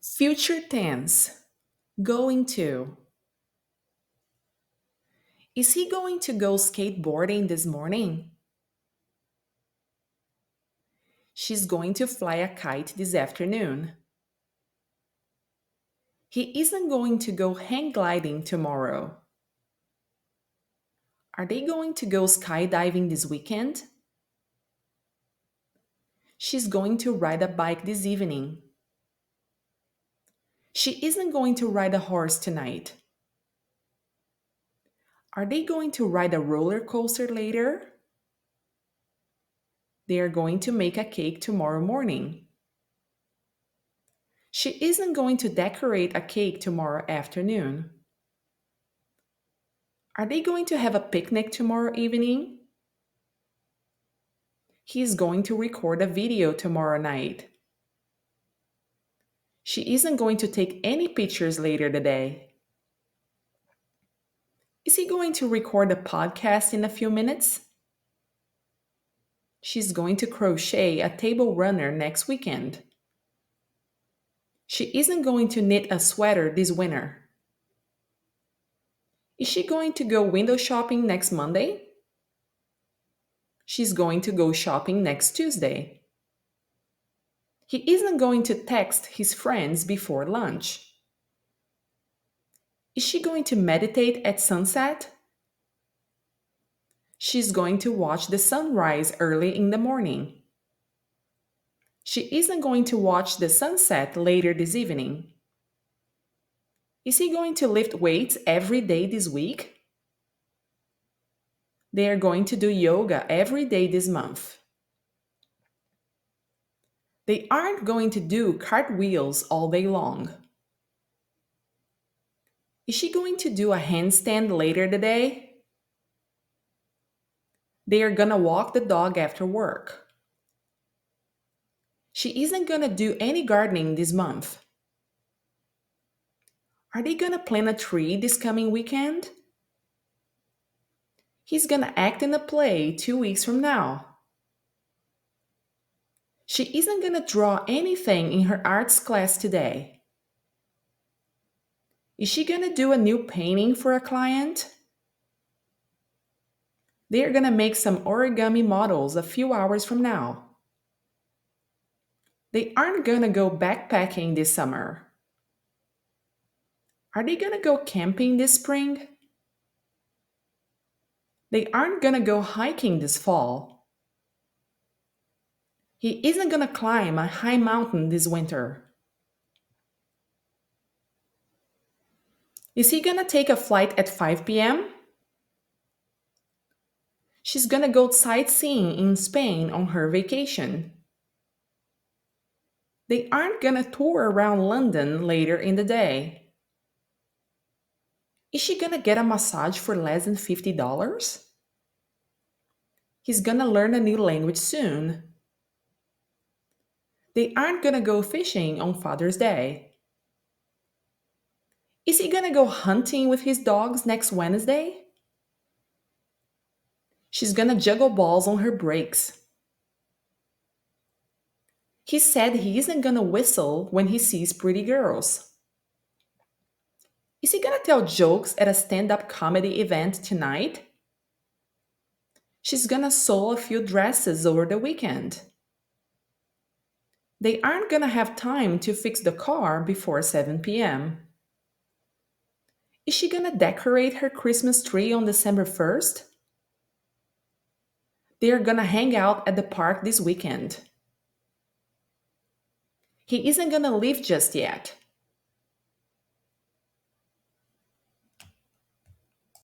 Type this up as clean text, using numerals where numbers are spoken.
Future tense. Going to. Is he going to go skateboarding this morning? She's going to fly a kite this afternoon. He isn't going to go hang gliding tomorrow. Are they going to go skydiving this weekend? She's going to ride a bike this evening. She isn't going to ride a horse tonight. Are they going to ride a roller coaster later? They are going to make a cake tomorrow morning. She isn't going to decorate a cake tomorrow afternoon. Are they going to have a picnic tomorrow evening? He is going to record a video tomorrow night. She isn't going to take any pictures later today. Is he going to record a podcast in a few minutes? She's going to crochet a table runner next weekend. She isn't going to knit a sweater this winter. Is she going to go window shopping next Monday? She's going to go shopping next Tuesday. He isn't going to text his friends before lunch. Is she going to meditate at sunset? She's going to watch the sunrise early in the morning. She isn't going to watch the sunset later this evening. Is he going to lift weights every day this week? They are going to do yoga every day this month. They aren't going to do cartwheels all day long. Is she going to do a handstand later today? They are gonna walk the dog after work. She isn't gonna do any gardening this month. Are they gonna plant a tree this coming weekend? He's gonna act in a play 2 weeks from now. She isn't gonna draw anything in her arts class today. Is she gonna do a new painting for a client? They are gonna make some origami models a few hours from now. They aren't gonna go backpacking this summer. Are they gonna go camping this spring? They aren't gonna go hiking this fall. He isn't gonna climb a high mountain this winter. Is he gonna take a flight at 5 p.m.? She's gonna go sightseeing in Spain on her vacation. They aren't gonna tour around London later in the day. Is she gonna get a massage for less than $50? He's gonna learn a new language soon. They aren't gonna go fishing on Father's Day. Is he gonna go hunting with his dogs next Wednesday? She's gonna juggle balls on her breaks. He said he isn't gonna whistle when he sees pretty girls. Is he gonna tell jokes at a stand up comedy event tonight? She's gonna sew a few dresses over the weekend. They aren't gonna have time to fix the car before 7 p.m. Is she gonna decorate her Christmas tree on December 1st? They are gonna hang out at the park this weekend. He isn't gonna leave just yet.